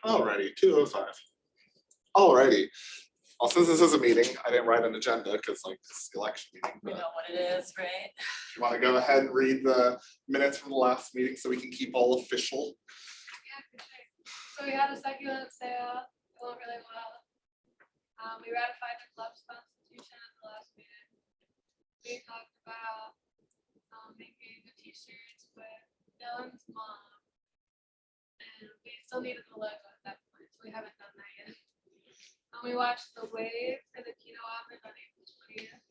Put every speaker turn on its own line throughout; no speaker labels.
Alrighty, 2:05. Alrighty. Well, since this is a meeting, I didn't write an agenda because like this is the election meeting.
You
But
know what it is, right?
you want to go ahead and read the minutes from the last meeting so we can keep all official?
Yeah, for sure. So we had a succulent sale, it went really well. We ratified the club's constitution at the last meeting. We talked about making the t-shirts with Dylan's mom. And we still needed the logo at that point, so we haven't done that yet. We watched The Wave for the Keto Office on April 20th.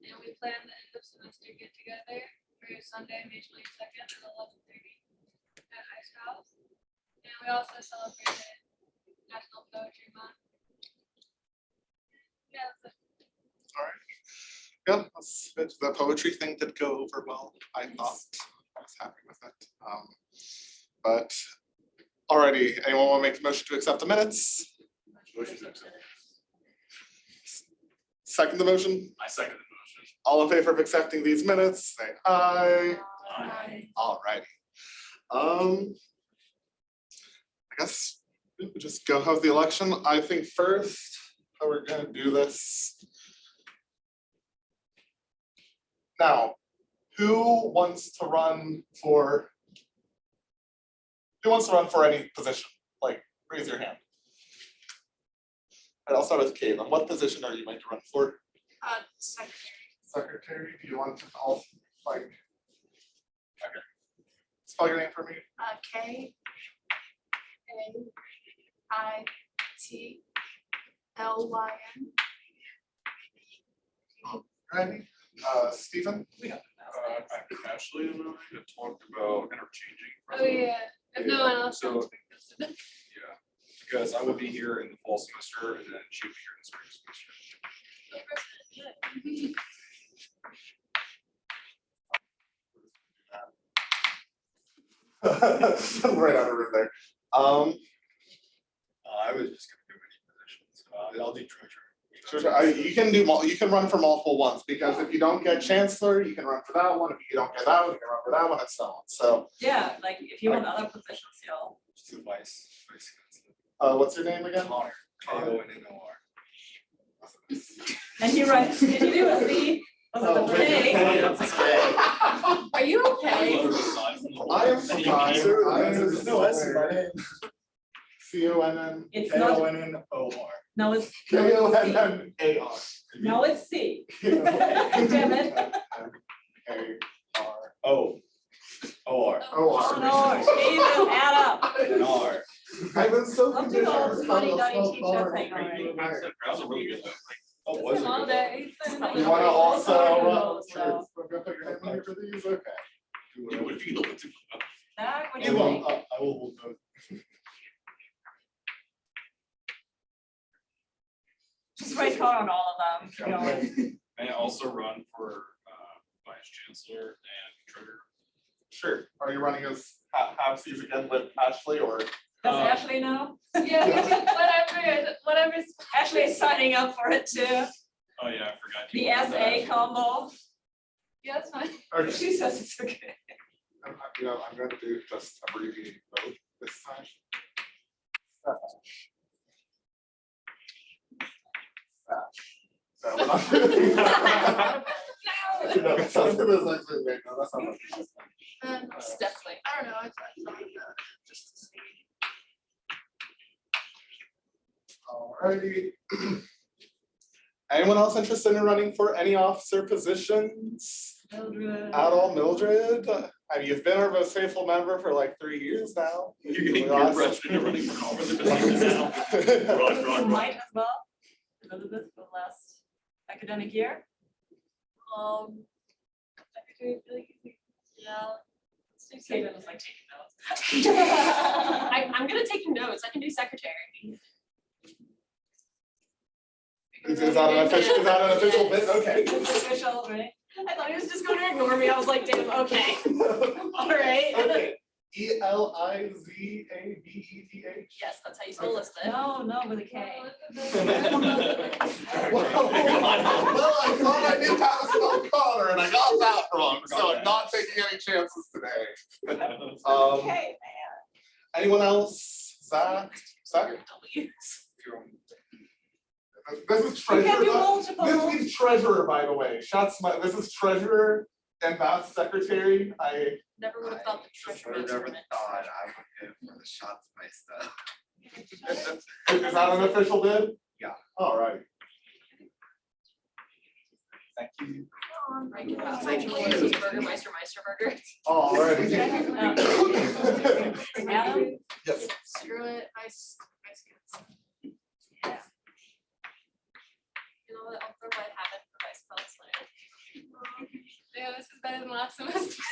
And we planned the end of semester get together for Sunday, May 22nd at 11:30 at Ice House. And we also celebrated National Poetry Month. Yeah, that's it.
Yeah, the poetry thing did go over well. I thought I was happy with it. But alrighty, anyone want to make a motion to accept the minutes? Second the motion?
I second the motion.
All in favor of accepting these minutes, say aye.
Aye.
Alrighty. I guess we could just go have the election. I think first, how we're gonna do this. Now, who wants to run for? Who wants to run for any position? Like, raise your hand. And I'll start with Caitlin. What position are you going to run for?
Secretary.
Secretary, do you want to all like? Okay. Spell your name for me.
KAITLYN.
Ready? Stephen?
We have Ashley and I had talked about interchanging.
Oh, yeah, if no one else.
So, yeah, because I would be here in the fall semester and then she would be here in the spring semester.
Right out of room there.
I was just gonna do any positions. I'll do treasurer.
Sure, you can do, you can run for multiple ones, because if you don't get chancellor, you can run for that one. If you don't get that one, you can run for that one, and so on. So,
Yeah, like if you want other positions, you'll.
Just do vice.
what's your name again?
Connor. KONNOR.
And you write, did you do a C? Was it
Oh,
the
wait,
K?
Are you okay?
I am surprised.
No, that's my name.
CONN.
It's not,
KONNOR.
no, it's,
KONNAR.
no, it's C. Damn it.
O. OR.
Oh, no, Stephen, add up.
NR.
I've been so
Don't do the old fuddy-duddy teacher thing already.
That was a really good one. Oh,
It's
was
been
it?
all day. It's been
You wanna also,
So,
we're gonna put your name in here for these, okay.
You would feel it.
Zach, what do
You
you
will,
think?
I will vote.
Just write code on all of them. You know.
And I also run for vice chancellor and treasurer.
Sure, are you running as half seas again with Ashley, or?
Does Ashley know?
Yeah, whatever's.
Ashley is signing up for it too.
Oh, yeah, I forgot.
The SA combo.
Yeah, that's fine.
Okay,
She says it's okay.
you know, I'm gonna do just abbreviated vote this time. So we're not doing that. No, that's not what it is actually, wait, no, that's not what it is.
Definitely. I don't know. It's just to see.
Alrighty. Anyone else interested in running for any officer positions
Mildred.
at all? Mildred? I mean, you've been our most faithful member for like 3 years now.
You're getting
We
your
lost-
breath when you're running for office positions now. Run,
You
run,
might
run.
as well. Elizabeth for the last academic year.
Secretary, really easy.
Yeah. Stephen was like taking notes.
I'm gonna take notes. I can do secretary.
Is that an official bit? Okay.
It's official, right?
I thought he was just going to ignore me. I was like, damn, okay. All right.
Okay. ELIZABETH.
Yes, that's how you spell Elizabeth.
No, with a K.
Well, I thought I did have a spell Connor and I got that wrong, so I'm not taking any chances today.
Okay, man.
Anyone else? Zach, Second.
W's.
This is
You
treasurer.
can do multiple.
This means treasurer, by the way. Shots, this is treasurer and that's secretary.
Never would have thought the treasurer
I never
meant.
thought I would give for the shots my stuff.
Is that an official bid?
Yeah.
All right.
Thank you.
Thank you.
Burgermeister Meisterburger.
All right.
Adam?
Yes.
Screw it, ice.
Yeah.
You know what, I'll throw my habit for vice counselor.
Yeah, this is better than last semester.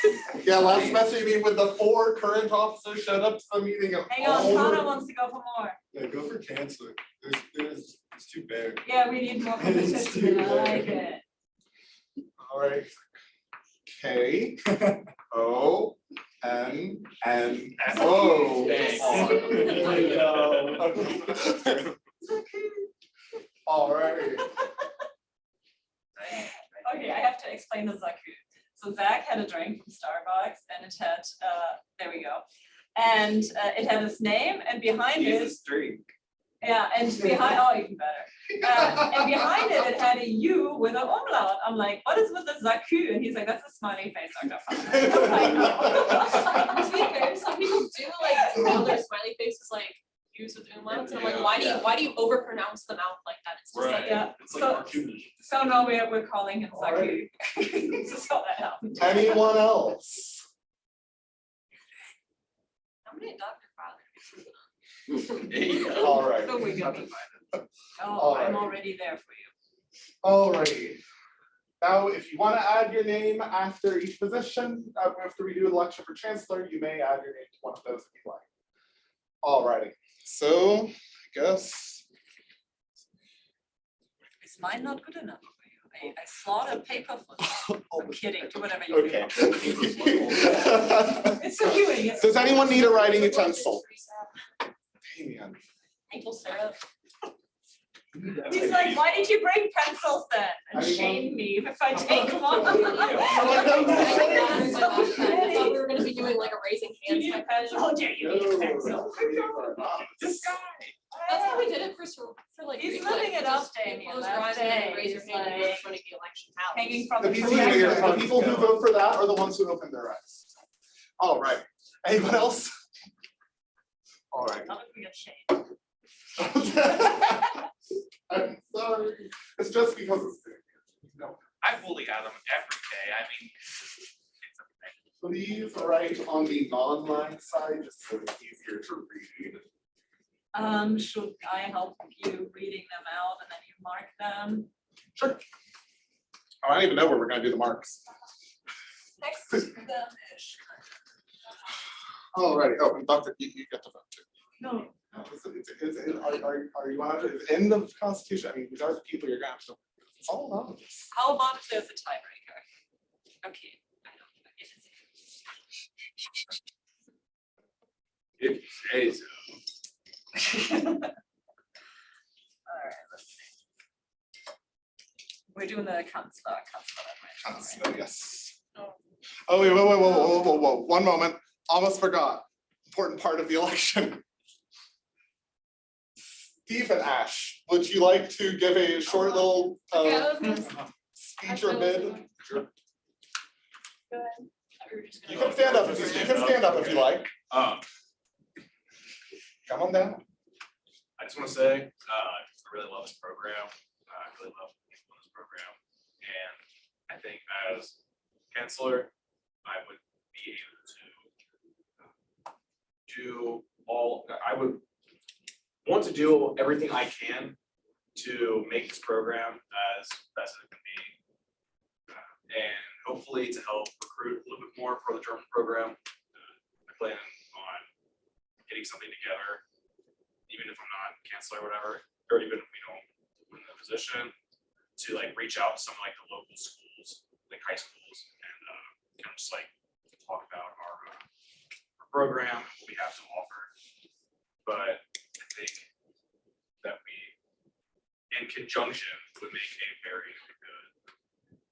Yeah, last semester, you mean when the 4 current officers showed up to the meeting and
Hang on,
all
Connor
were-
wants to go for more.
Yeah, go for chancellor. It's too big.
Yeah, we need more competition. I like it.
All right. K O N N O. All right.
Okay, I have to explain the Zaku. So Zach had a drink from Starbucks and it had, there we go. And it had his name and behind it,
Jesus drink.
yeah, and behind, oh, even better. And behind it, it had a U with an umlaut. I'm like, what is with the Zaku? And he's like, that's a smiley face, Dr. Fowler. I'm like, no.
To be fair, some people do like draw their smiley faces like use with umlauts, and I'm like, why do you overpronounce them out like that? It's just like,
Yeah,
It's like
so,
cartoonish.
so no, we're calling him
All
Zaku.
right.
So that happened.
Anyone else?
how many Dr. Fowler?
All right.
Oh, we got it. Oh,
All
I'm
right.
already there for you.
All righty. Now, if you want to add your name after each position, after we do the election for chancellor, you may add your name to one of those if you like. All righty. So, I guess.
Is mine not good enough for you? I slaughtered paper for you. I'm kidding, do whatever you
Okay.
do. It's so cute. It's
Does anyone need a writing utensil? Damien.
maple syrup. He's like, why did you bring pencils then? And
Anyone?
shame me if I take them off.
I thought we were gonna be doing like a raising
You
hands.
need a
type
pencil, yeah, you need a pencil.
This guy. That's how we did it for like.
He's
like,
living it
just
up, Damien,
close
that's
your eyes and then
it.
raise your
It's
hand and
like
you're running the election house.
Hanging from
The
the
people,
projector.
the people who vote for that are the ones who open their eyes. All right. Anyone else? All right.
Not if we get shame.
I'm sorry. It's just because it's big. No.
I fully add them every day. I mean,
Please write on the non-line side, just so it's easier to read.
Should I help you reading them out and then you mark them?
Sure. Oh, I don't even know where we're gonna do the marks.
Next to them-ish.
All righty. Oh, and Dr. You get to vote too.
No,
Are you on it? It's in the Constitution? I mean, these are the people you're gonna have to. It's all anonymous.
how about if there's a tiebreaker? Okay. I don't know.
if you say so.
All right, let's see. We're doing the counselor.
Yes. Oh, wait, whoa. 1 moment. Almost forgot. Important part of the election. Steve and Ash, would you like to give a short little speech or bid? Sure. You can stand up if you like. Come on down.
I just want to say, I really love this program. I really love people in this program. And I think as chancellor, I would be able to do I would want to do everything I can to make this program as best as it can be. And hopefully to help recruit a little bit more for the German program. I plan on getting something together, even if I'm not chancellor or whatever, or even if we don't win the position, to like reach out to some like the local schools, like high schools, and kind of just like talk about our program, what we have to offer. But I think that we, in conjunction, would make a very good.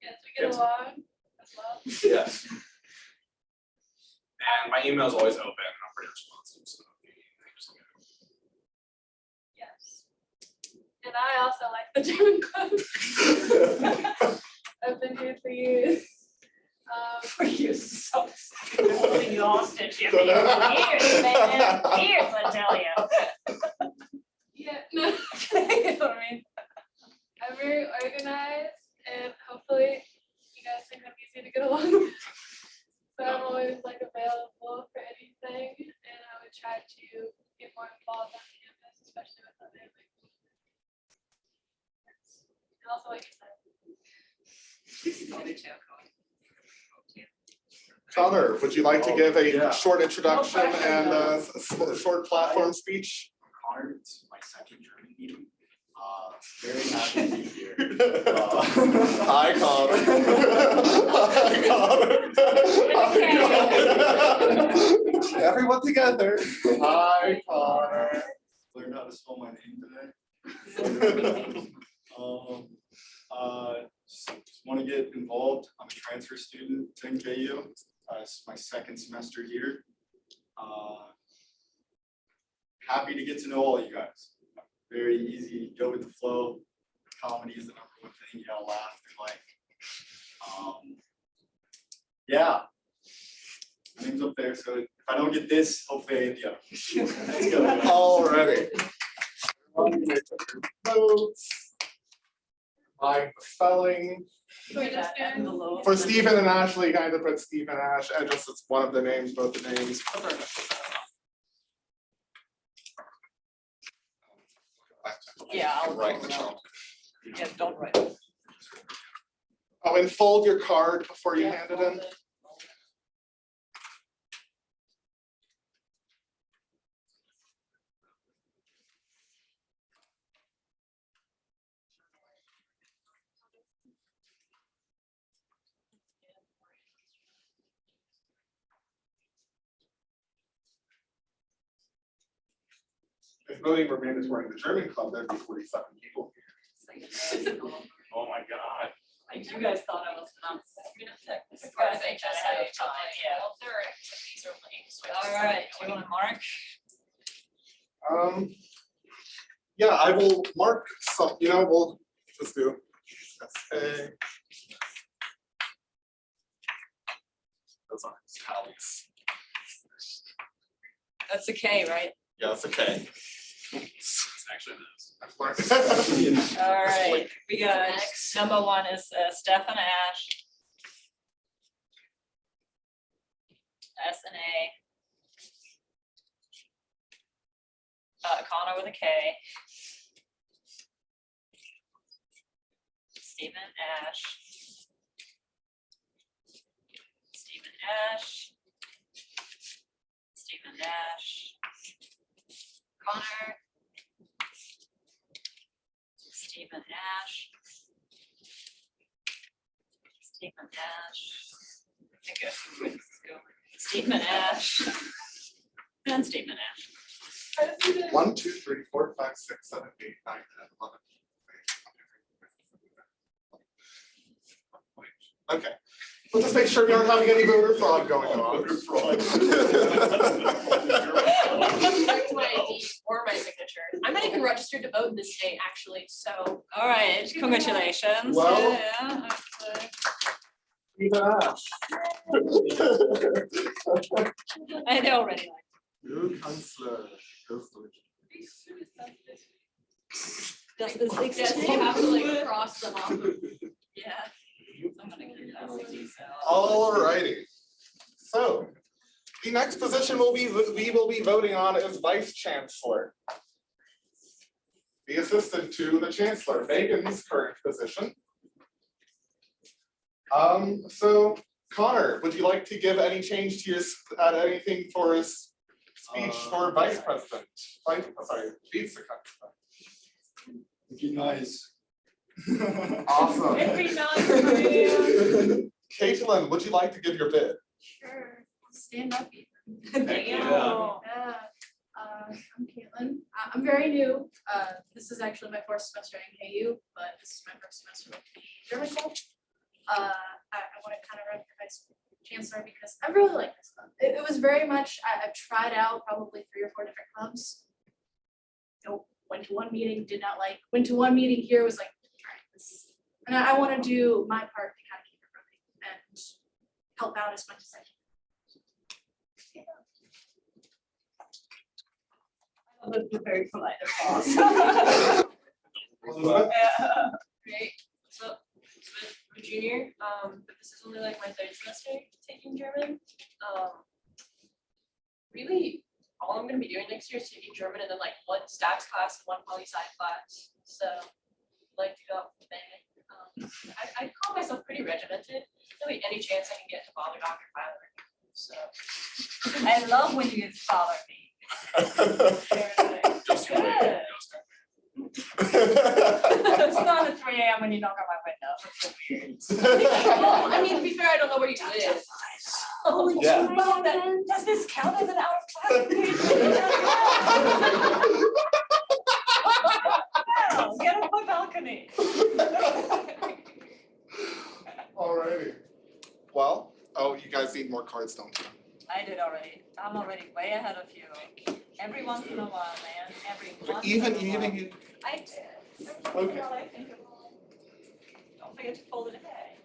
Yes, we get along as well.
Yes. And my email is always open. I'm pretty responsive. So
I also like the German club. I've been here for years.
For you, so holding you hostage, you mean, years, man, years, I tell you.
Yeah, no,
You know what I mean?
I'm very organized and hopefully you guys think I'm easy to get along with. So I'm always like available for anything and I would try to get more involved on campus, especially with the family. And also like you said.
Connor, would you like to give
yeah.
a short introduction
No pressure,
and
no.
a short platform speech?
Connor, it's my second German meeting. Very happy to be here.
Hi, Connor. Hi, Connor. Everyone together. Hi, Connor.
Learned how to spell my name today. Just want to get involved. I'm a transfer student to NKU. It's my second semester here. Happy to get to know all you guys. Very easy, go with the flow. Comedy is the number one thing. You gotta laugh through life. Yeah. My name's up there, so if I don't get this, hopefully I get the other. Let's go.
Alrighty. Notes. My spelling.
Wait, just do-
For Stephen and Ashley, kind of put Stephen Ash, and just it's one of the names, both the names.
Yeah, I'll
Write the chalk.
Yeah, don't write it.
Oh, and fold your card before you hand it in. If William were mandatory in the German club, there'd be 47 people here.
Oh my God.
Like, you guys thought I was nuts.
As far as HSA,
Yeah.
all their activities are linked, so I just
All right,
started
you
joining.
wanna mark?
Yeah, I will mark some, we'll just do. SA. Those aren't tallies.
That's a K, right?
Yeah, it's okay.
It's actually this.
I've learned.
All right, we got,
Next.
number one is Stefan Ash. S&A. Connor with a K. Stephen Ash. Stephen Ash. Stephen Ash. Connor. Stephen Ash. Stephen Ash. I think I see where this is going. Stephen Ash. And Stephen Ash.
1, 2, 3, 4, 5, 6, 7, 8, 9, 10, 11. Okay, we'll just make sure we aren't having any voter fraud going on.
Voter fraud.
Back to my ID or my signature. I'm not even registered to vote in this state, actually, so.
All right, congratulations.
Well-
Yeah,
Stephen Ash.
I know already.
New Kanzler.
Does this
Yes, you have to like cross them off.
Yeah. Somebody can pass the details.
Alrighty. So, the next position we will be voting on is Vice Chancellor. The assistant to the Chancellor, Megan's current position. So Connor, would you like to give any change to your, add anything for his speech for Vice President? Sorry, Vice President.
Be nice.
Awesome.
It'd be nice for you.
Caitlin, would you like to give your bid?
Sure, I'll stand up.
Thank you.
Yeah, I'm Caitlin. I'm very new. This is actually my fourth semester at NKU, but this is my first semester with the German club. I want to kind of run for Vice Chancellor because I really like this club. It was very much, I've tried out probably 3 or 4 different clubs. Don't
went to one meeting, did not like, went to one meeting here, was like, all right, this. And I wanna do my part to kind of keep it running and help out as much as I can.
That's a very polite applause.
Elizabeth?
Great, so I'm a junior, but this is only like my third semester taking German. Really, all I'm gonna be doing next year is taking German and then like one stats class, one poli-sci class, so like to go out from there. I call myself pretty regimented, really any chance I can get to bother Dr. Filer, so.
I love when you bother me.
Just do it.
It's not at 3 AM when you knock on my window. It's so weird.
Well, I mean, to be fair, I don't know where you live.
Oh,
Yeah.
well, then, does this count as an out of class? Well, get off my balcony.
Alrighty. Well, oh, you guys need more cards, don't you?
I did already. I'm already way ahead of you. Every once in a while, man, every once in a
Even,
while.
you.
I did.
Okay.
Well, I think of all. Don't forget to fold it away.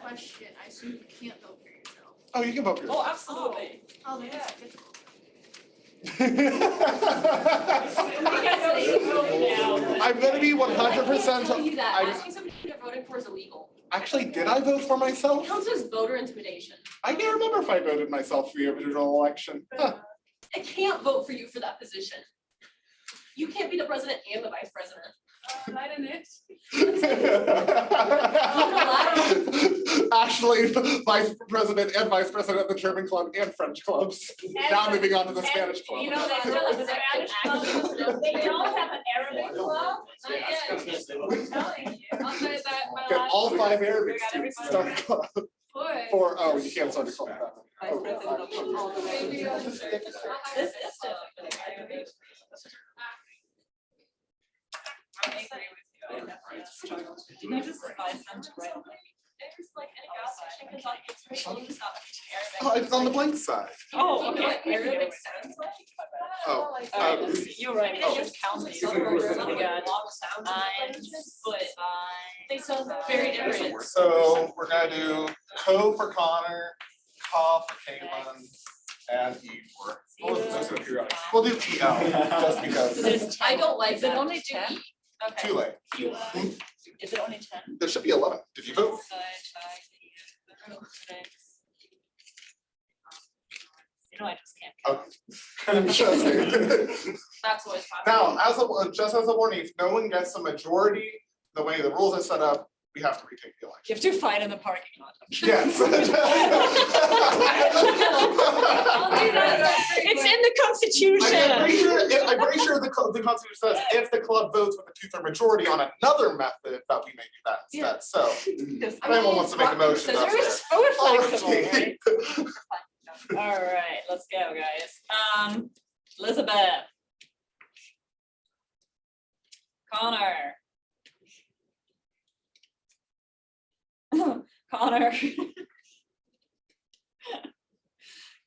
Question, I assume you can't vote for yourself.
Oh, you can vote for
Oh,
yourself.
absolutely.
Oh,
Yeah.
that's difficult.
I'm gonna be 100%.
I can't tell you that,
I'm-
asking somebody who they're voting for is illegal.
Actually, did I vote for
It
myself?
counts as voter intimidation.
I can't remember if I voted myself for the original election. Huh.
I can't vote for you for that position. You can't be the president and the vice president.
I didn't.
Actually, vice president and vice president of the German club and French clubs. Now moving on to the Spanish club.
You know, they still have the Spanish club. They don't have an Arabic club.
Not yet.
I'm telling you.
I'll say that my
Get
last
all 5 Arabic
We got
students
everybody.
start a club.
boy.
For, oh, you can't start a club.
Vice president of football.
Maybe I'll
This
just-
is different. I agree with you. I definitely struggle. Did you just advise them to write?
There's like any gas station, because like it's very close to stop
Oh, it's on the blank side.
Oh,
You know
okay.
what Arabic sounds like?
Oh,
Alright, you're right. I'll just count these.
Some
We
words
got
have long sounds in
nines,
sentences, but they
five.
sound very different.
So we're gonna do co for Connor, ca for Caitlin, and E for. We'll do T L, just because.
I don't like
Is it
that.
only 10?
Okay.
Too late.
Is it only 10?
There should be 11. Did you vote?
You know, I just can't.
Okay. Interesting.
That's always
Now,
possible.
just as a warning, if no one gets a majority, the way the rules are set up, we have to retake the election.
You have to fight in the parking lot.
Yes.
I'll do that.
It's in the Constitution.
I'm pretty sure the Constitution says if the club votes with a 2/3 majority on another method, that we may do that instead. So if anyone wants to make a motion, that's
We're
fair.
flexible, right? All right, let's go, guys. Elizabeth. Connor. Connor.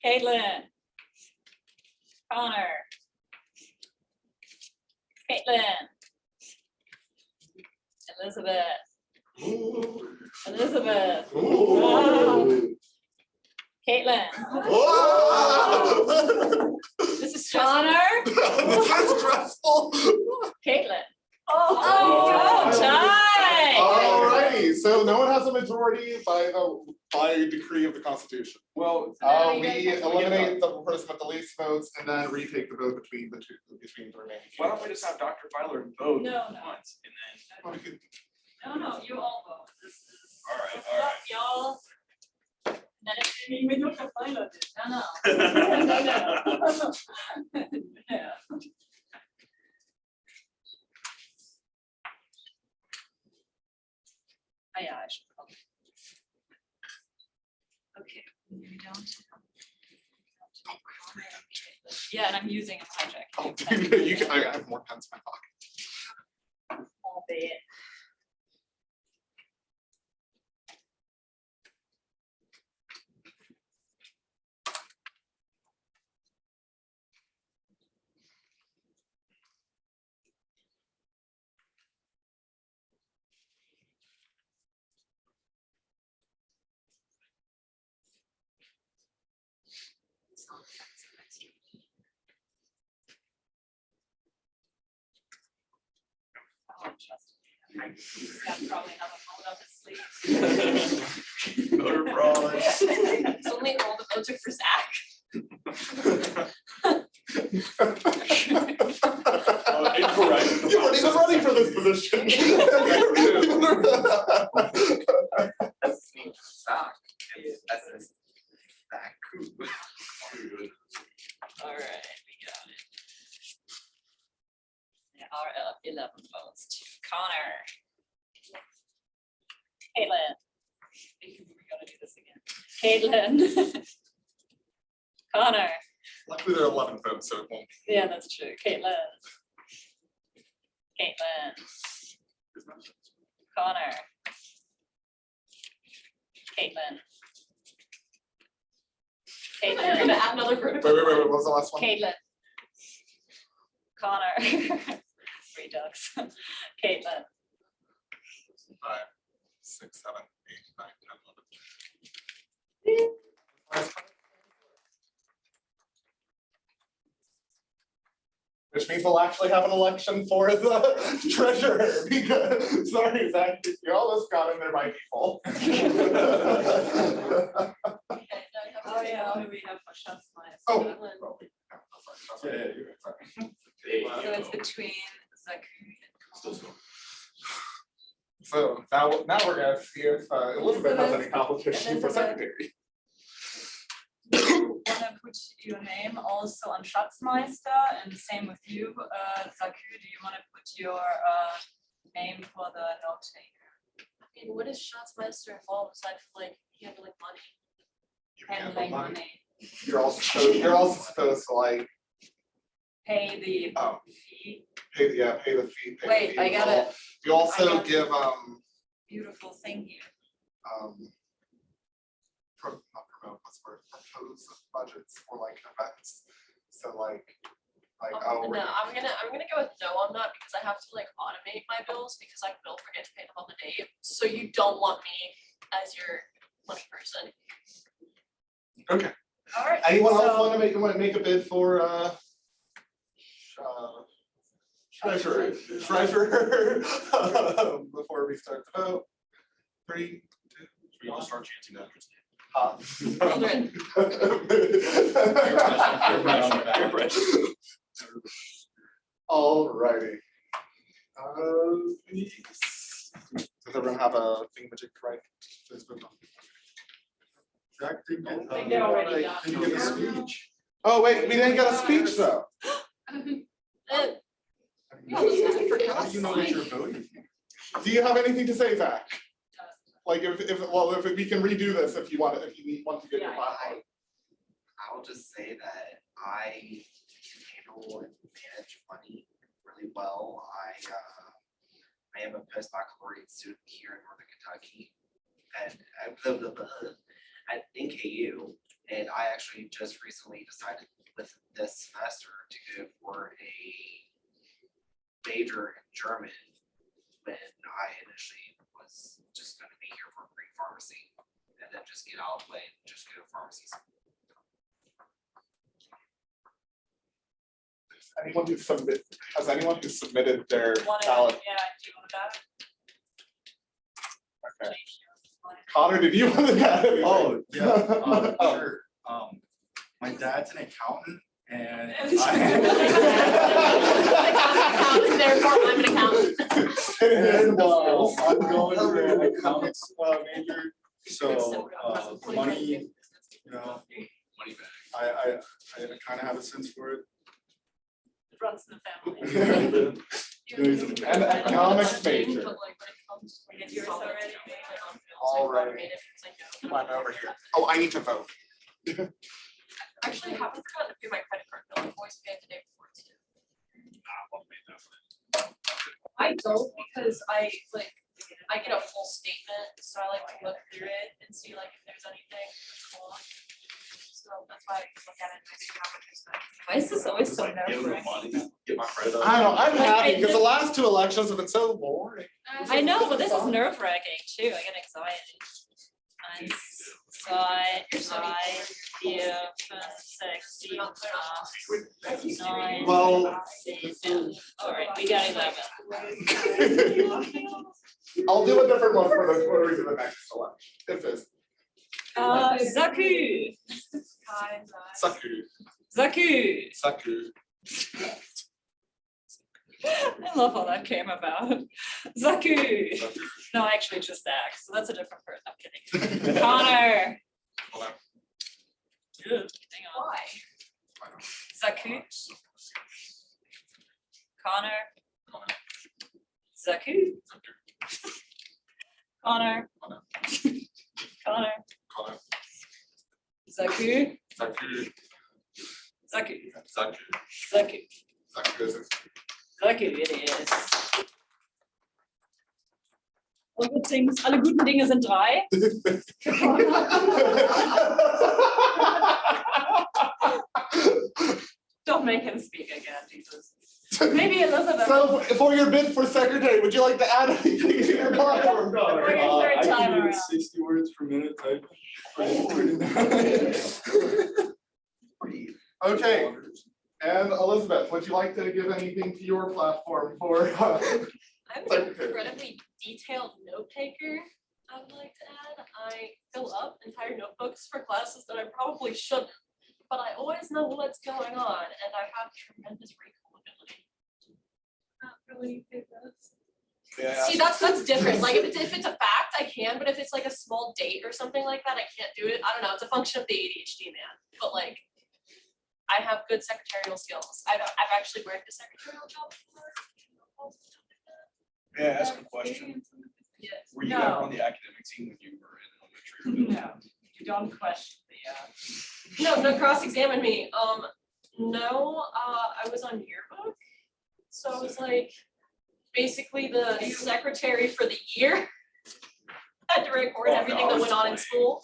Caitlin. Connor. Caitlin. Elizabeth. Elizabeth.
Ooh.
Caitlin.
Whoa.
This is
Connor.
This is stressful.
Caitlin.
Oh,
tie.
Alrighty, so no one has a majority by decree of the Constitution.
Well,
We eliminate the person with the least votes and then retake the vote between the remaining.
why don't we just have Dr. Filer vote
No, no.
once and then,
Well, we could-
No, you all vote. This is.
all right,
What's
all
up,
right.
y'all? Then it's me, we don't have final. No. Yeah. Yeah, I should probably. Okay, we're down to. Yeah, and I'm using a project.
Oh, you can, I have more pens in my pocket.
Albeit. Scott probably have a phone up his sleeve.
Voter fraud.
It's only all the votes are for Zach.
Incorrect.
You weren't even running for this position.
Alright, we got it. There are 11 votes to Connor. Caitlin. We're gonna do this again. Caitlin. Connor.
Luckily, there are 11 votes, so it won't.
Yeah, that's true. Caitlin. Caitlin. Connor. Caitlin.
You're
Caitlin.
gonna add another
Wait,
vertical.
what was the last one?
Caitlin. Connor. Three ducks. Caitlin.
5, 6, 7, 8, 9, 10, 11. Which means we'll actually have an election for the treasurer, because, sorry, Zach, you almost got in there by default.
Oh, yeah, what do we have for shots last?
Oh.
Yeah, you're right.
So it's between Zaku and Connor.
So now we're gonna see if Elizabeth has any competition for
Elizabeth.
secretary.
Wanna put your name also on Schatzmeister, and the same with you, Zaku, do you wanna put your name for the note taker?
I mean, what does Schatzmeister involve aside from like handling money?
You handle
Handling
money.
money,
You're also supposed to like,
pay the
oh,
fee,
pay the fee. pay the
Wait,
fee.
I got it.
You also
I got it.
give
beautiful thing here.
not promote, what's the word, propose budgets for like events. So like,
No, I'm gonna go with no on that because I have to like automate my bills because I will forget to pay them on the date. So you don't want me as your money person.
okay.
Alright.
Anyone else
so-
want to make a bid for treasurer before we start the vote? 3, 2,
We all start chanting that.
Children.
Alrighty. Does everyone have a thingamajig right?
Zach didn't get,
think they're already done.
didn't get a speech.
Oh, wait, we didn't get a speech though.
Eh, Yeah, this is for
How do you know that you're voting?
Do you have anything to say, Zach? Like if we can redo this if you want to get your platform.
I'll just say that I can handle and manage money really well. I am a post-baccalaureate student here in Northern Kentucky, and at NKU, and I actually just recently decided with this semester to go for a major in German when I initially was just going to be here for pre-pharmacy and then just get out of the way and just go to pharmacy school.
Has anyone who submitted their
Want it?
ballot?
Yeah, do you want that?
Okay. Connor, did you want to add anything?
Oh, yeah,
Oh.
sure. My dad's an accountant and
Accountant, therefore I'm an accountant.
And I'm going to an economics major, so money, you know,
Money back.
I kind of have a sense for it.
It runs in the family.
And economics major.
But like when it comes to
We did yours already?
Alrighty. I'm over here. Oh, I need to vote.
Actually, I haven't forgotten to pay my credit card bill. I always pay it the day before too. I don't because I get a full statement, so I like to look through it and see like if there's anything that's wrong. So that's why I look at it and see how much is that.
Why is this always so
Give them
nerve-wracking?
money, get my credit.
I don't know, I'm
Like,
happy
I
because the
just-
last 2 elections have been so boring.
I know, but this is nerve-wracking too. I get anxiety. Nine,
Well-
10. All right, we got 11.
I'll do a different one for the, when we do the next election, if it's
Zaku.
Saku,
Zaku.
Saku.
I love how that came about. Zaku. No, actually just Zach, so that's a different person. I'm kidding. Connor.
Hold on.
Ugh, hang on.
Why?
Zaku. Connor. Zaku. Connor. Connor.
Connor.
Zaku.
Saku,
Zaku.
Saku,
Zaku.
Saku is it?
Zaku, it is. Alle guten Dinge sind drei. Don't make him speak again, Jesus. Maybe Elizabeth.
So for your bid for secretary, would you like to add anything to your platform, Connor?
For your third
I
time
can do
around.
60 words per minute type.
Okay, and Elizabeth, would you like to give anything to your platform for?
I'm an
Secretary.
incredibly detailed note taker, I would like to add. I fill up entire notebooks for classes that I probably shouldn't, but I always know what's going on and I have tremendous recall ability.
Not really big notes.
See, that's different. Like if it's a fact, I can, but if it's like a small date or something like that, I can't do it. I don't know. It's a function of the ADHD man, but like I have good secretarial skills. I've actually worked a secretarial job before.
May I ask a question?
Yes.
Were you
No.
ever on the academic team when you were in elementary? or middle
No, you don't question the,
No, cross-examine me. No, I was on yearbook. So I was like basically the secretary for the year. Had to record
Oh, no,
everything
I
that
was
went on in
just
school.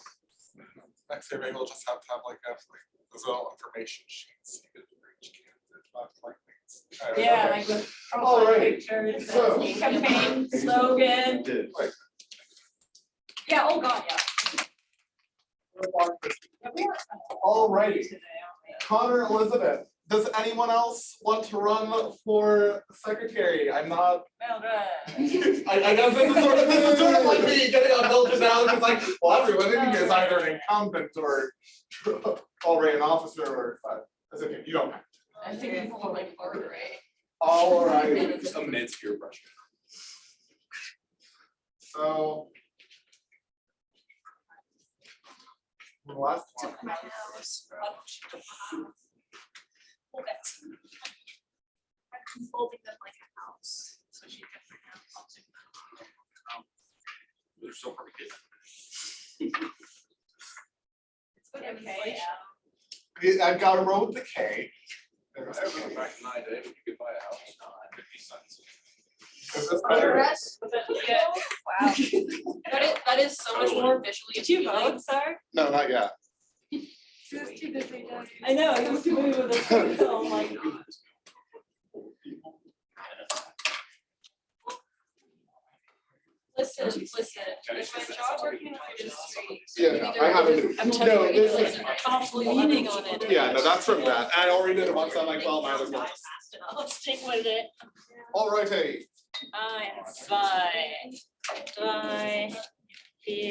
Next year, maybe we'll just have to have like those little information sheets. You could for each candidate, not like things.
yeah,
Okay.
like with
All
profile
right.
pictures,
So-
campaign slogan.
Did.
Yeah, oh God, yeah.
All righty.
Today, aren't
Connor, Elizabeth, does anyone else want to run for secretary? I'm not.
we? Well done.
I guess this is sort of like me getting on Mildred now, it's like, well, everyone in here is either an incumbent or already an officer or, that's okay, you don't have.
I think I'm holding my card right.
All right,
It's amidst peer pressure.
so. The last one.
Took my house. Hold it. I'm folding them like a house, so she can bring out.
They're so hard to get.
Okay.
I've got to roll with the K.
I remember back in my day, when you could buy a house, 50 cents.
Is this better?
Yeah. Wow. That is so much more visually
Did you
appealing.
vote, sir?
No, not yet.
She was too busy doing.
I know, he was too busy with his phone, so I'm like,
Listen, if my job working in the industry.
Yeah, no, I haven't.
I'm
No,
telling you,
this
like, constantly leaning on it.
Yeah, no, that's from that. I already did it once. I'm like, well, might as well.
Fast enough. Let's stick with it.
All righty.
1, 2, 3, 4, 5, 6, 7, 8.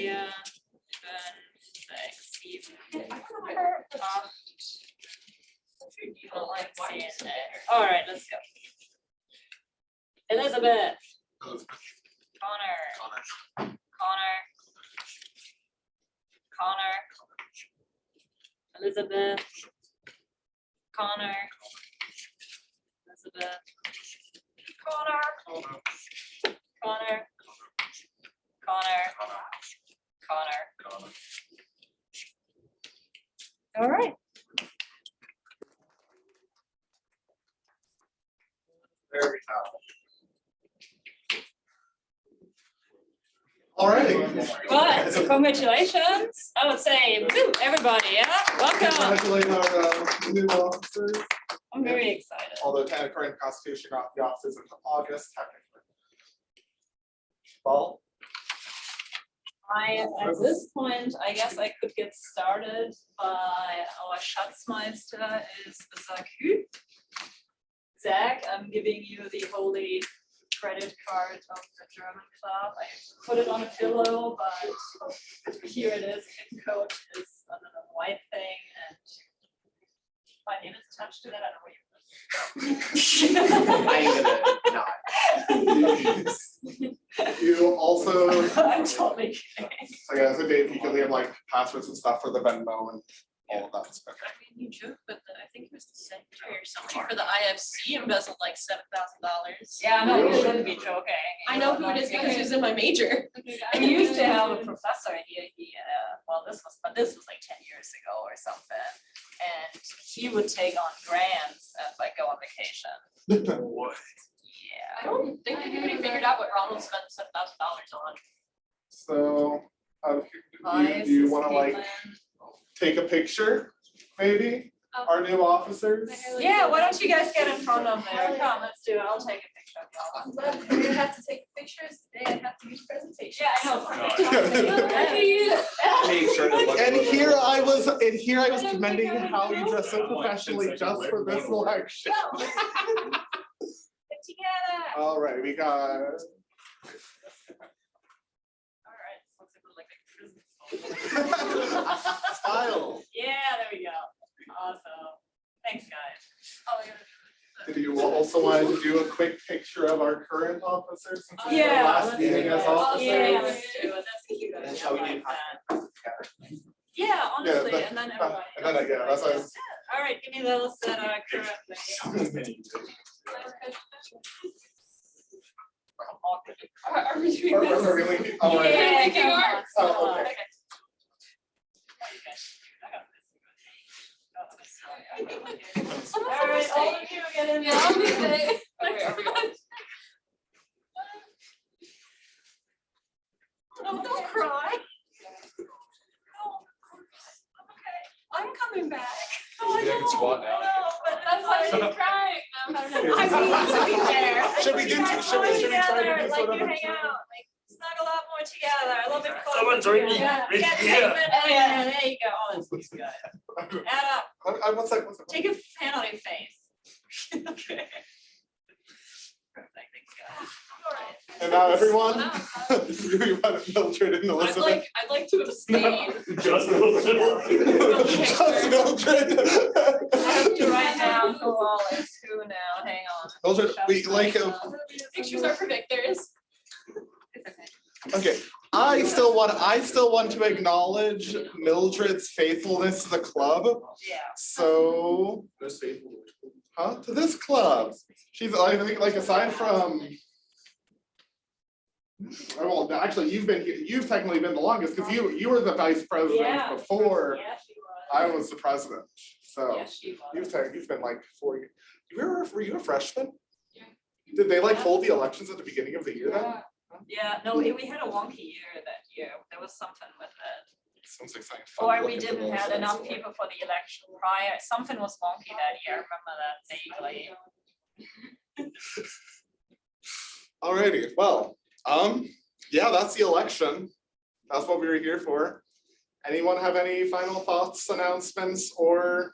You don't like seeing that. All right, let's go. Elizabeth. Connor. Elizabeth. Connor. Elizabeth. Connor. All right.
Very tough. All righty.
But congratulations. I would say, woo, everybody, yeah, welcome.
Congratulate our new officers.
I'm very excited.
Although kind of current constitution got the officers until August technically. Well,
At this point, I guess I could get started by our Schatzmeister is Zach Hü. Zach, I'm giving you the holy credit card of the German club. I put it on a pillow, but here it is. The code is under the white thing, and my name is attached to that. I don't know what you.
I'm gonna not.
You also,
I'm totally kidding.
so yeah, so Dave, you can leave like passwords and stuff for the Venmo and all of that stuff.
I mean, you joke, but I think it was the secretary or something for the IFC embezzled like $7,000.
Yeah, no, you
Really?
shouldn't be joking.
I know who it is because he was in my major.
We used to have a professor here, well, this was like 10 years ago or something. And he would take on grants and like go on vacation.
What?
I
Yeah.
don't think anybody figured out what Ronald spent $7,000 on.
So,
Nice,
do you wanna like
Caitlin.
take a picture, maybe,
Oh.
our new officers?
Yeah, why don't you guys get in front of there? Come, let's do it. I'll take a picture of y'all.
But we're gonna have to take pictures today. I have to use presentation.
Yeah, I know.
Make sure to look.
And here I was commending how you dress so professionally just for this election.
Get together.
All right, we got,
All right. Looks like a prison.
smile.
Yeah, there we go. Awesome. Thanks, guys.
Oh, yeah.
Did you also want to do a quick picture of our current officers since it's our
Yeah,
last
let's
meeting
do
as
it.
officers?
Yeah, let's do it. That's cute.
And
I
shall we
like
do
that. Yeah, honestly,
but-
and then everybody.
and then, yeah, that's what I was-
All right, give me those that are currently.
Are we doing
Or-
this?
or really- all right.
Yeah,
Making
come on,
art.
come
Oh,
on.
okay.
Some of
All
them are
right, all
staying.
of you get in
Yeah, I'll be
there.
there. Okay, are we on? No, don't cry. No, I'm okay. I'm coming back. Oh, I
Yeah, you can
know,
squat
I
now.
know, but that's why she's crying. No, I don't know.
I
need to be there.
Should we do- should we try to do
Together,
sort
like
of
you
a-
hang out, like snuggle up more together, a little bit closer.
Someone join me.
together.
Right
Yeah,
here.
Caitlin, oh yeah, there you go, oh, that's good. Add up,
One sec.
take a hand on your face. Okay. Perfect, thanks, guys. All right.
And now everyone,
Wow.
you want Mildred and Elizabeth?
I'd like to abstain.
Just
Just Mildred.
I have to write down who all is who now, hang on.
Mildred, we like,
Pictures are for victors.
okay, I still want to acknowledge Mildred's faithfulness to the club,
Yeah.
so, to this club. She's, I think, like, aside from. Well, actually, you've technically been the longest, because you were the vice president
Yeah.
before
Yeah, she was.
I was the president, so.
Yes, she was.
You've been like 4 years. Were you a freshman?
Yeah.
Did they like hold the elections at the beginning of the year then?
Yeah, no, we had a wonky year that year. There was something with it.
Sounds like something fun to
Or
look
we
at the
didn't
minutes
have enough
for.
people for the election prior. Something was wonky that year. I remember that vaguely.
Alrighty, well, yeah, that's the election. That's what we were here for. Anyone have any final thoughts, announcements, or?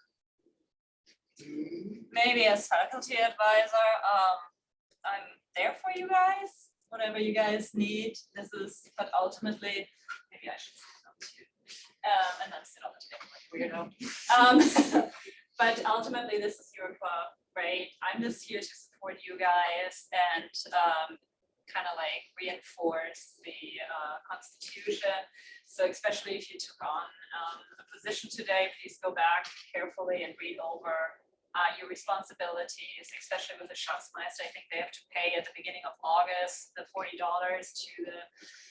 Maybe as faculty advisor, I'm there for you guys, whatever you guys need. This is, but ultimately, maybe I should sit down too. And then sit on the table like weirdo. But ultimately, this is your club, right? I'm just here to support you guys and kind of like reinforce the Constitution. So especially if you took on a position today, please go back carefully and read over your responsibilities, especially with the Schatzmeister. I think they have to pay at the beginning of August, the $40 to the,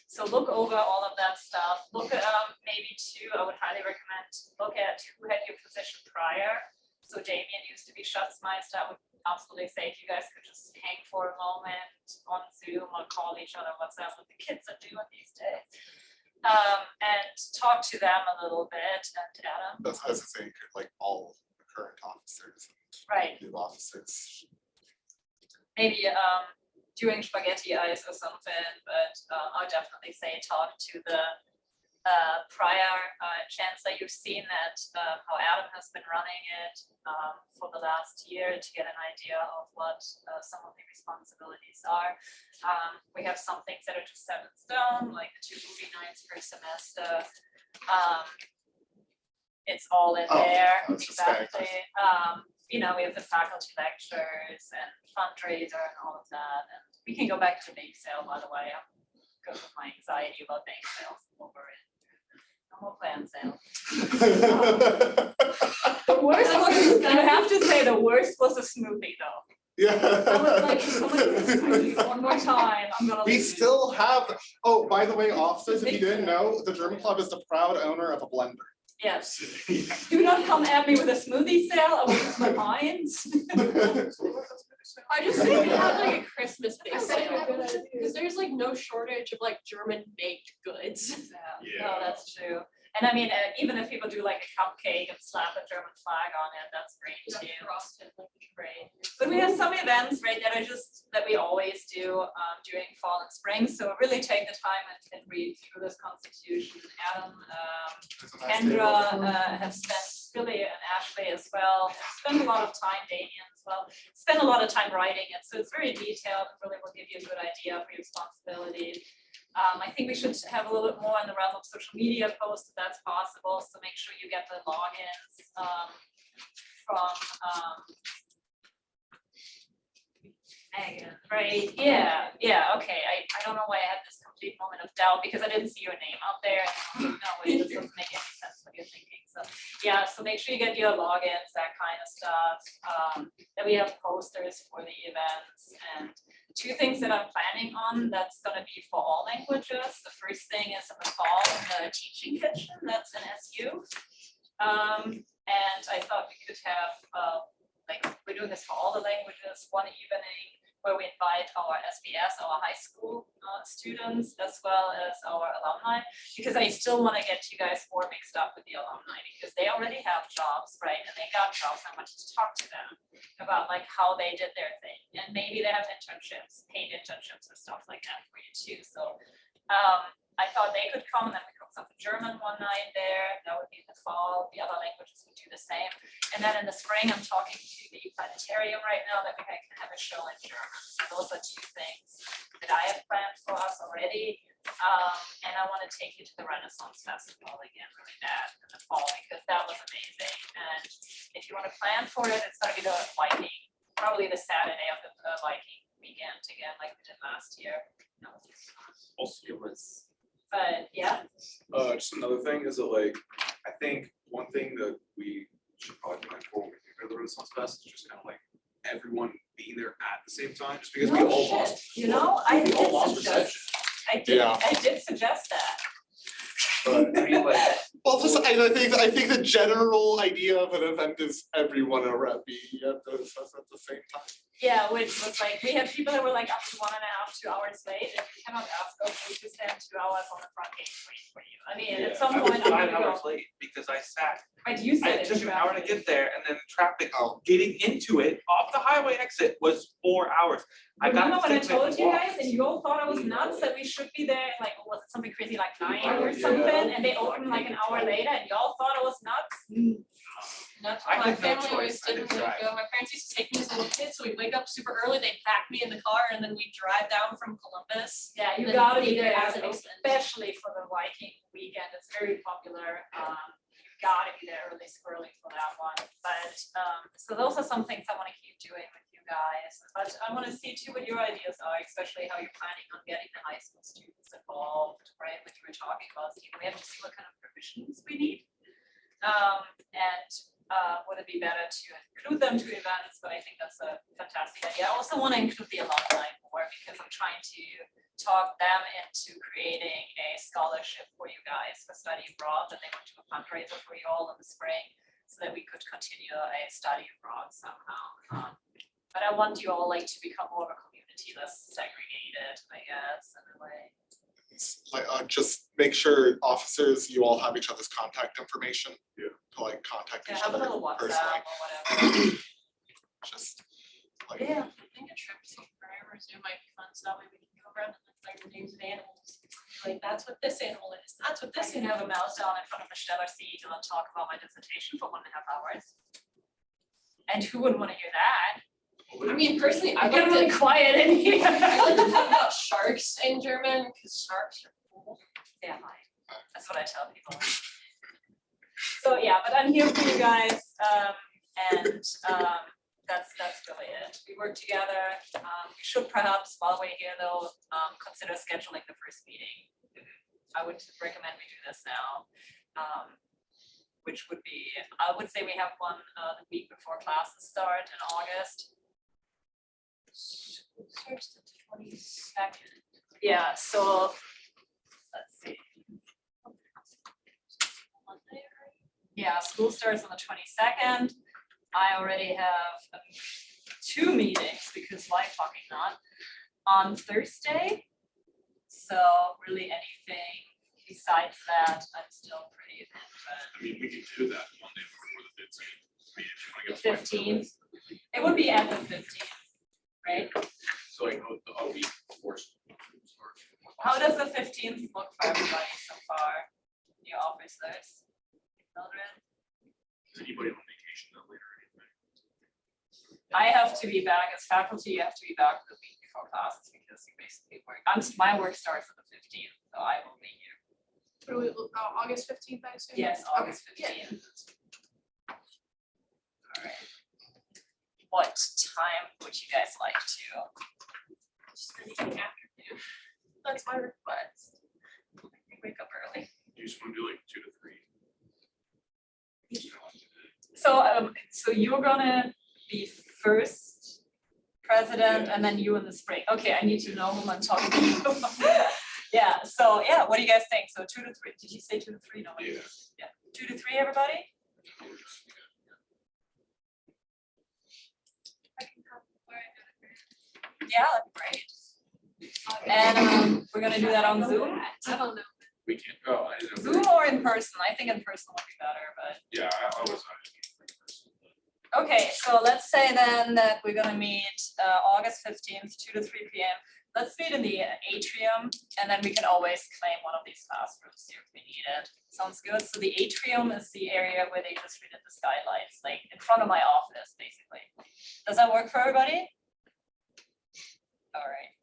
so look over all of that stuff. Look at maybe too, I would highly recommend, look at who had your position prior. So Damien used to be Schatzmeister. I would absolutely say if you guys could just hang for a moment on Zoom or call each other, WhatsApp, what the kids are doing these days. And talk to them a little bit, and Adam.
That's as I say, like all the current officers
Right,
and new officers.
maybe doing spaghetti eyes or something, but I'll definitely say talk to the prior chancellor. You've seen that how Adam has been running it for the last year to get an idea of what some of the responsibilities are. We have some things that are just set in stone, like the 2 movie nights per semester. It's all in
Oh,
there,
I was just saying.
exactly. You know, we have the faculty lectures and fundraiser and all of that, and we can go back to bake sale, by the way. I'm good with my anxiety about bake sales over it. No more plan sale. The worst was, I have to say, the worst was a smoothie though. I was like, if someone gets smoothies one more time, I'm gonna
We
leave.
still have, oh, by the way, officers, if you didn't know, the German Club is the proud owner of a blender.
Yes, do not come at me with a smoothie sale, I will lose my mind.
I just think we have like a Christmas bake
That's like a
sale,
good idea.
because there's like no shortage of like German baked goods.
Yeah, no, that's true. And I mean, even if people do like a cupcake and slap a German flag on it, that's great too.
Frosted, like,
Great. But we have some events, right, that are just, that we always do during fall and spring. So really take the time and read through this constitution. Adam, Kendra have spent really, and Ashley as well, spent a lot of time, Damien as well, spent a lot of time writing it. So it's very detailed and really will give you a good idea of your responsibilities. I think we should have a little bit more in the realm of social media posts if that's possible. So make sure you get the logins from Megan, right? Yeah, okay. I don't know why I had this complete moment of doubt because I didn't see your name out there. No, wait, this doesn't make any sense what you're thinking. So yeah, so make sure you get your logins, that kind of stuff. Then we have posters for the events and 2 things that I'm planning on that's gonna be for all languages. The first thing is in the fall in the teaching kitchen, that's an SU. And I thought we could have, like, we're doing this for all the languages, one evening where we invite our SBS, our high school students, as well as our alumni, because I still want to get you guys more mixed up with the alumni, because they already have jobs, right? And they got jobs. I wanted to talk to them about like how they did their thing, and maybe they have internships, paid internships and stuff like that for you too. So I thought they could come, and then we cook something German one night there. That would be in the fall. The other languages would do the same. And then in the spring, I'm talking to the planetarium right now that we can have a show in German. So those are 2 things that I have planned for us already. And I want to take you to the Renaissance Festival again really bad in the fall because that was amazing. And if you want to plan for it, it's going to be the Viking, probably the Saturday of the Viking weekend again, like we did last year. That was fun.
Also, it was.
But yeah,
Just another thing is that like, I think one thing that we should probably plan for when we go to the Renaissance Fest is just kind of like everyone being there at the same time, just because we
no
all
shit,
lost.
you know, I
We all
did
lost
suggest,
reception.
I did suggest that.
But I mean, like,
Well, just, I think the general idea of an event is everyone are being at the same time.
Yeah, which was like, we had people that were like up to 1.5, 2 hours late, and you cannot ask us to stand 2 hours on the front gate waiting for you. I mean, at some
I was
point, I'm
5
gonna
hours
go,
late because I sat,
but you
I
said it.
took an hour to get there and then traffic getting into it off the highway exit was 4 hours. I got
Remember
to
when I
sit there
told
and
you
walk.
guys and you all thought I was nuts that we should be there, like, was it something crazy like 9 or
Yeah.
something, and they opened like an hour later and y'all thought I was nuts?
That's
I
what my
had no
family always
choice. I
did when
didn't
we
drive.
go. My parents used to take me as a little kid, so we'd wake up super early, they'd pack me in the car, and then we'd drive down from Columbus.
Yeah, you
And then
gotta
be
be
there
there,
as an open.
especially for the Viking weekend, it's very popular. You gotta be there early squirrely for that one, but, so those are some things I wanna keep doing with you guys. But I wanna see too what your ideas are, especially how you're planning on getting the high school students involved, right, like you were talking about, Steve, we have to see what kind of permissions we need. And would it be better to include them to events, but I think that's a fantastic idea. I also want to include the alumni more because I'm trying to talk them into creating a scholarship for you guys for study abroad, that they want to do a fundraiser for you all in the spring so that we could continue a study abroad somehow. But I want you all like to become more of a community, less segregated, I guess, in a way.
Like, just make sure officers, you all have each other's contact information.
Yeah.
To like contact
Yeah,
each
have a
other
little
personally.
WhatsApp or whatever.
Just like,
Yeah.
I think a trip to Forever Zoo might be fun, so that way we can go around and look like the names of animals. Like, that's what this animal is, that's what
I
this
can
animal
have a meltdown in front of a stellar seat and then talk about my dissertation for 1.5 hours. And who wouldn't want to hear that?
I mean, personally, I
I get
like
really
to,
quiet in here.
I like to talk about sharks in German, because sharks are cool.
Yeah, that's what I tell people. So, yeah, but I'm here for you guys, and, that's really it. We work together. We should perhaps, while we're here though, consider scheduling the first meeting. I would recommend we do this now. Which would be, I would say we have one, the week before classes start in August.
Starts the 22nd.
Yeah, so, let's see.
Monday, right?
Yeah, school starts on the 22nd. I already have 2 meetings, because why fucking not, on Thursday. So really anything besides that, I'm still pretty
I
open.
mean, we could do that Monday before the 15th. I mean, if you wanna get.
15th, it would be at the 15th, right?
So like, a week before.
How does the 15th look for everybody so far? Your officers? Mildred?
Is anybody on vacation that later or anything?
I have to be back as faculty, you have to be back the week before classes because you basically work, my work starts on the 15th, so I will be here.
What do we, August 15th, I assume?
Yes, August
Okay, yeah.
15th. All right. What time would you guys like to?
Just anything afternoon. That's my request.
Wake up early.
You just wanna do like 2 to 3.
So you're gonna be first president and then you in the spring. Okay, I need to know whom I'm talking to. Yeah, so yeah, what do you guys think? So 2 to 3, did you say 2 to 3? No.
Yeah.
Yeah, 2 to 3, everybody?
I can come before I go to bed.
Yeah, that'd be great. And we're gonna do that on Zoom?
I don't know.
We can't, oh, I didn't know.
Zoom or in person? I think in person would be better, but.
Yeah, I was.
Okay, so let's say then that we're gonna meet August 15th, 2 to 3 p.m. Let's meet in the atrium, and then we can always claim one of these classrooms here if we need it. Sounds good. So the atrium is the area where they just redid the skylights, like in front of my office, basically. Does that work for everybody? All right.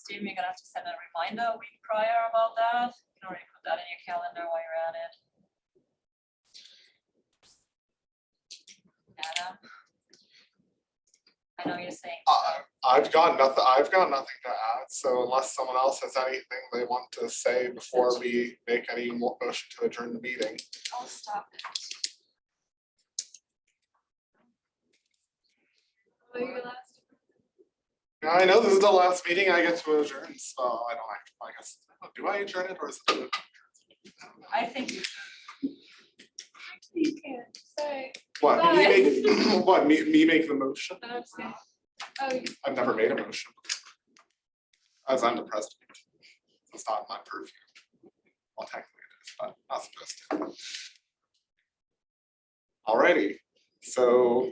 Steven, you're gonna have to send a reminder a week prior about that. You can already put that in your calendar while you're at it. Adam? I know you're saying.
I've got nothing to add, so unless someone else has anything they want to say before we make any more motion to adjourn the meeting.
I'll stop it.
Oh, your last.
Yeah, I know this is the last meeting I get to adjourn, so I don't have to, I guess, do I adjourn it or is it?
I think you
You can't say.
What, me
Bye.
make, what, me make the motion?
No, I'm just kidding. Oh, you-
I've never made a motion. As I'm the president. It's not my purview. Well, technically it is, but not supposed to. Alrighty, so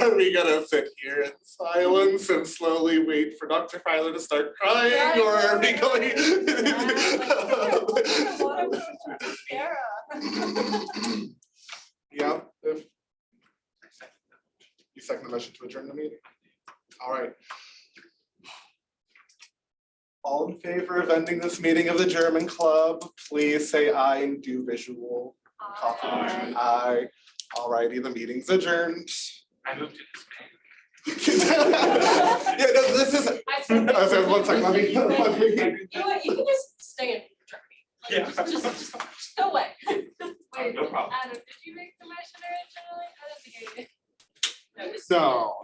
are we gonna sit here in silence and slowly wait for Dr. Filer to start crying, or are we going? Yeah, if. You second the motion to adjourn the meeting? All right. All in favor of ending this meeting of the German Club, please say aye and do visual confirmation. Aye. All righty, the meeting's adjourned.
I moved to
Yeah, no, this is,
I said-
I said, one second, let me.
You know what, you can just stay in Germany. Like,
Yeah.
just go away.
Wait,
No problem.
Adam, did you make the motion originally? I didn't hear you.
No, just-
No,